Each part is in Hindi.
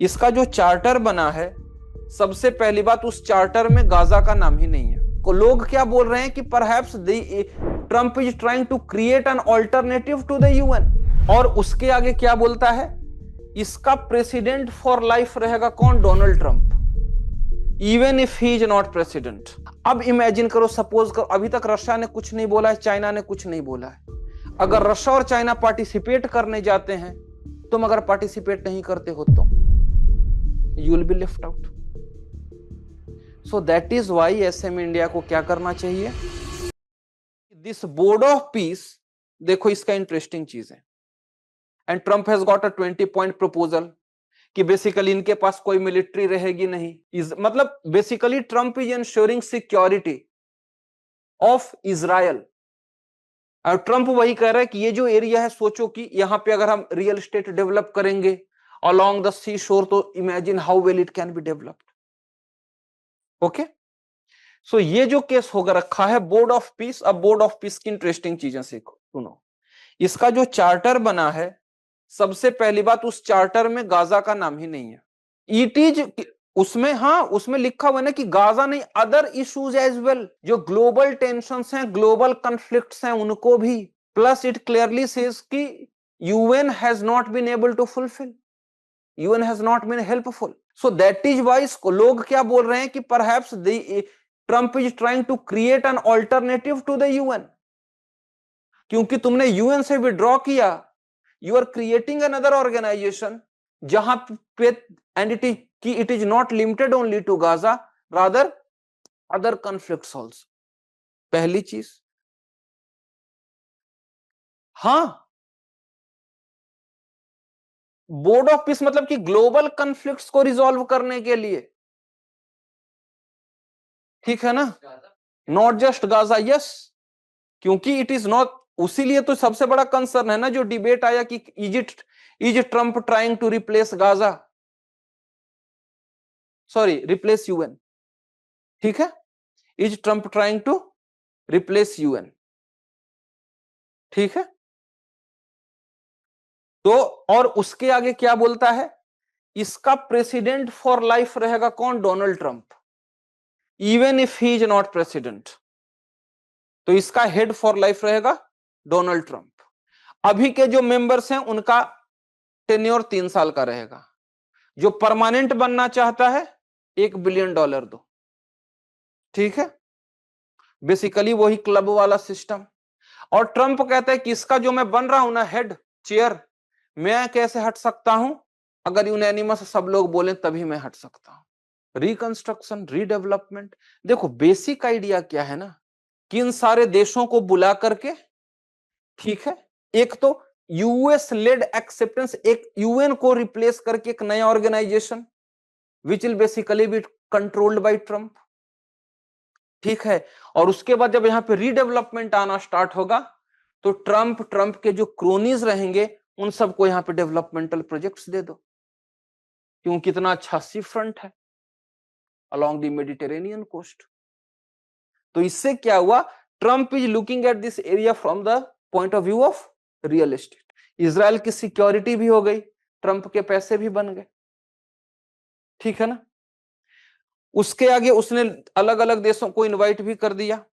इसका जो चार्टर बना है, सबसे पहली बात, उस चार्टर में गाजा का नाम ही नहीं है। लोग क्या बोल रहे हैं कि perhaps Trump is trying to create an alternative to the UN. और उसके आगे क्या बोलता है, इसका प्रेसिडेंट फॉर लाइफ रहेगा कौन? Donald Trump, even if he is not president. अब इमेजिन करो, सपोज करो, अभी तक रशिया ने कुछ नहीं बोला है, चाइना ने कुछ नहीं बोला है। अगर रशिया और चाइना पार्टिसिपेट करने जाते हैं, तुम अगर पार्टिसिपेट नहीं करते हो तो you will be left out. So that is why एसएम इंडिया को क्या करना चाहिए, दिस बोर्ड ऑफ पीस, देखो इसका इंटरेस्टिंग चीज है, and Trump has got a 20 point proposal कि बेसिकली इनके पास कोई मिलिट्री रहेगी नहीं, मतलब basically Trump is ensuring security of Israel. और ट्रंप वही कह रहा है कि ये जो एरिया है, सोचो कि यहां पे अगर हम रियल एस्टेट डेवलप करेंगे अलोंग द सी शोर, तो imagine how well it can be developed. Okay, so ये जो केस होकर रखा है बोर्ड ऑफ पीस। अब बोर्ड ऑफ पीस की इंटरेस्टिंग चीजें सीखो, सुनो। इसका जो चार्टर बना है, सबसे पहली बात, उस चार्टर में गाजा का नाम ही नहीं है। इट इज उसमें, हाँ, उसमें लिखा हुआ है ना कि गाजा नहीं, अदर इश्यूज एज वेल, जो ग्लोबल टेंशंस हैं, ग्लोबल कॉन्फ्लिक्ट्स हैं, उनको भी। प्लस इट क्लियरली सेज कि UN has not been able to fulfil, UN has not been helpful. So that is why लोग क्या बोल रहे हैं कि perhaps Trump is trying to create an alternative to the UN. क्योंकि तुमने यूएन से विड्रॉ किया, you are creating another organisation जहां पे, and it is not limited only to Gaza, rather other conflicts also. पहली चीज, हाँ, बोर्ड ऑफ पीस मतलब कि ग्लोबल कॉन्फ्लिक्ट्स को रिजॉल्व करने के लिए, ठीक है ना, नॉट जस्ट गाजा। यस, क्योंकि इट इज नॉट, उसीलिए तो सबसे बड़ा कंसर्न है ना, जो डिबेट आया कि is Trump trying to replace Gaza, sorry, replace UN, ठीक है, is Trump trying to replace UN, ठीक है। तो और उसके आगे क्या बोलता है, इसका प्रेसिडेंट फॉर लाइफ रहेगा कौन? Donald Trump, even if he is not president. तो इसका हेड फॉर लाइफ रहेगा डोनाल्ड ट्रंप। अभी के जो मेंबर्स हैं उनका टेन्योर 3 साल का रहेगा। जो परमानेंट बनना चाहता है, $1 बिलियन दो, ठीक है, बेसिकली वही क्लब वाला सिस्टम। और ट्रंप कहता है कि इसका जो मैं बन रहा हूं ना हेड, चेयर, मैं कैसे हट सकता हूं? अगर यूनैनिमस सब लोग बोले तभी मैं हट सकता हूं। रिकंस्ट्रक्शन, रीडेवलपमेंट, देखो बेसिक आइडिया क्या है ना, कि इन सारे देशों को बुला करके, ठीक है, एक तो यूएस लेड एक्सेप्टेंस, एक यूएन को रिप्लेस करके एक नया organisation which will basically be controlled by Trump, ठीक है। और उसके बाद जब यहां पे रीडेवलपमेंट आना स्टार्ट होगा, तो ट्रंप के जो क्रोनीज रहेंगे उन सबको यहां पे डेवलपमेंटल प्रोजेक्ट्स दे दो, क्योंकि कितना अच्छा सी फ्रंट है अलोंग द मेडिटेरेनियन कोस्ट। तो इससे क्या हुआ, Trump is looking at this area from the point of view of real estate. Israel की सिक्योरिटी भी हो गई, ट्रंप के पैसे भी बन गए, ठीक है ना। उसके आगे उसने अलग अलग देशों को इनवाइट भी कर दिया।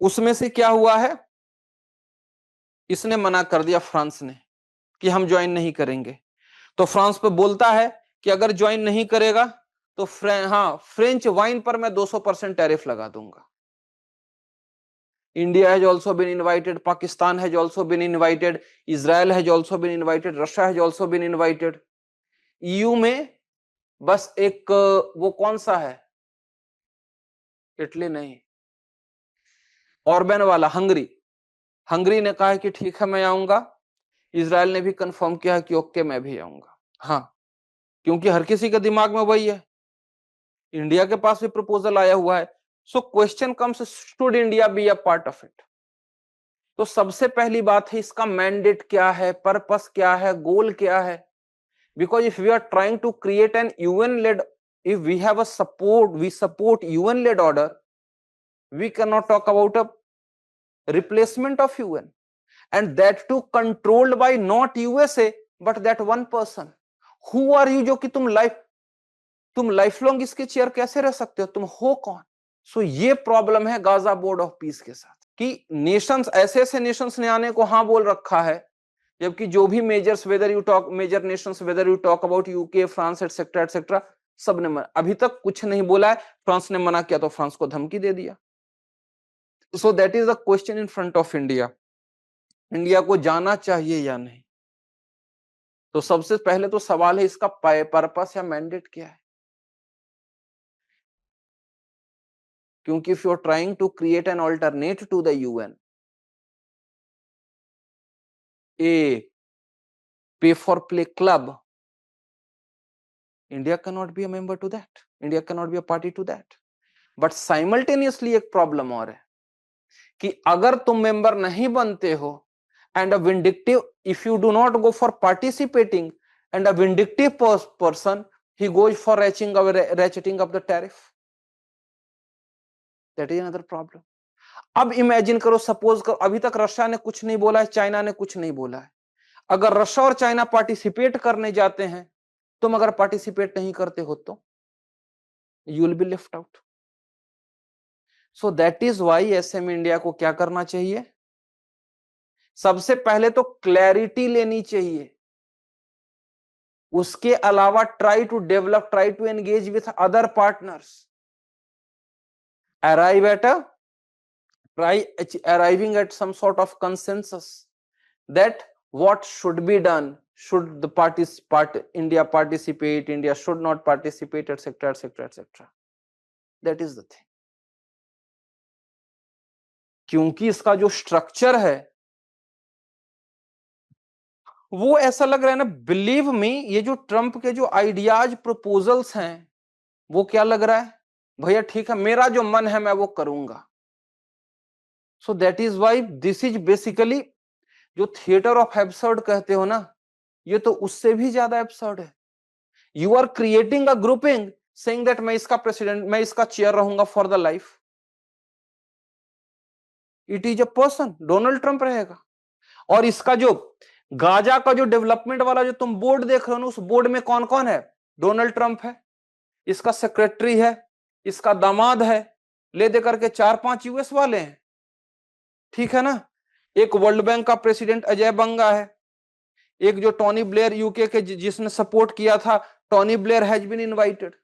उसमें से क्या हुआ है, इसने मना कर दिया फ्रांस ने कि हम ज्वाइन नहीं करेंगे। तो फ्रांस पे बोलता है कि अगर ज्वाइन नहीं करेगा तो फ्रेंच वाइन पर मैं 200% टैरिफ लगा दूंगा। India has also been invited, Pakistan has also been invited, Israel has also been invited, Russia has also been invited. EU में बस एक वो कौन सा है, इटली नहीं, ऑर्बेन वाला, हंगरी, हंगरी ने कहा है कि ठीक है मैं आऊंगा। इजराइल ने भी कंफर्म किया है कि ओके मैं भी आऊंगा। हाँ, क्योंकि हर किसी के दिमाग में वही है, इंडिया के पास भी प्रपोजल आया हुआ है। So question comes, should India be a part of it? तो सबसे पहली बात है, इसका मैंडेट क्या है, पर्पस क्या है, गोल क्या है? Because if we are trying to create an UN led, if we have a support, we support UN led order, we cannot talk about a replacement of UN, and that too controlled by not USA but that one person who are you जो कि तुम लाइफ लॉन्ग इसके चेयर कैसे रह सकते हो, तुम हो कौन? सो ये प्रॉब्लम है गाजा बोर्ड ऑफ पीस के साथ कि नेशंस, ऐसे ऐसे नेशंस ने आने को हाँ बोल रखा है, जबकि जो भी major nations whether you talk about UK, France etcetera etcetera, सब ने अभी तक कुछ नहीं बोला है। फ्रांस ने मना किया तो फ्रांस को धमकी दे दिया। सो that is the question in front of India, India को जाना चाहिए या नहीं? तो सबसे पहले तो सवाल है इसका पर्पस या मैंडेट क्या है? क्योंकि if you are trying to create an alternate to the UN, a pay for play club, India cannot be a member to that. India cannot be a party to that. But simultaneously एक प्रॉब्लम और है कि अगर तुम मेंबर नहीं बनते हो and a vindictive, if you do not go for participating, and a vindictive person, he goes for ratcheting up the tariff. That is another problem. अब इमेजिन करो, सपोज करो, अभी तक रशिया ने कुछ नहीं बोला है, चाइना ने कुछ नहीं बोला है, अगर रशिया और चाइना पार्टिसिपेट करने जाते हैं, तुम अगर पार्टिसिपेट नहीं करते हो तो you will be left out. So that is why एसएम इंडिया को क्या करना चाहिए? सबसे पहले तो क्लैरिटी लेनी चाहिए, उसके अलावा try to develop, try to engage with other partners, arriving at some sort of consensus that what should be done, should the India participate, India should not participate, etc etc etc. That is the thing. क्योंकि इसका जो स्ट्रक्चर है वो ऐसा लग रहा है ना, बिलीव मी, ये जो ट्रंप के जो आइडियाज प्रपोजल्स हैं वो क्या लग रहा है, भैया ठीक है मेरा जो मन है मैं वो करूंगा। सो that is why this is basically, जो थिएटर ऑफ एब्सर्ड कहते हो ना, ये तो उससे भी ज्यादा एब्सर्ड है। You are creating a grouping saying that मैं इसका प्रेसिडेंट, मैं इसका चेयर रहूंगा for the life. It is a person, Donald Trump रहेगा। और इसका जो गाजा का जो डेवलपमेंट वाला जो तुम बोर्ड देख रहे हो ना, उस बोर्ड में कौन कौन है? डोनाल्ड ट्रंप है, इसका सेक्रेटरी है, इसका दामाद है, ले दे करके 4-5 यूएस वाले हैं, ठीक है ना। एक वर्ल्ड बैंक का प्रेसिडेंट अजय बंगा है, एक जो टोनी ब्लेयर यूके के जिसने सपोर्ट किया था, Tony Blair has been invited.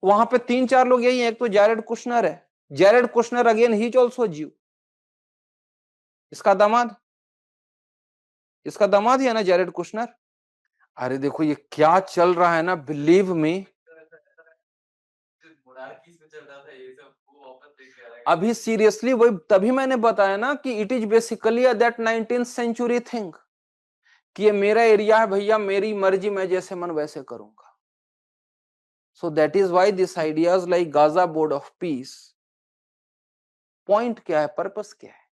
वहां पे 3-4 लोग यही है, एक तो जैरेड कुशनर है, जैरेड कुशनर अगेन ही इज आल्सो ज्यू। इसका दामाद, इसका दामाद ही है ना जैरेड कुशनर। अरे देखो ये क्या चल रहा है ना, बिलीव मी, अभी सीरियसली वही तभी मैंने बताया ना कि it is basically that 19th century thing कि ये मेरा एरिया है भैया, मेरी मर्जी, मैं जैसे मन वैसे करूंगा। सो that is why this ideas like Gaza board of piece, point क्या है, पर्पस क्या है?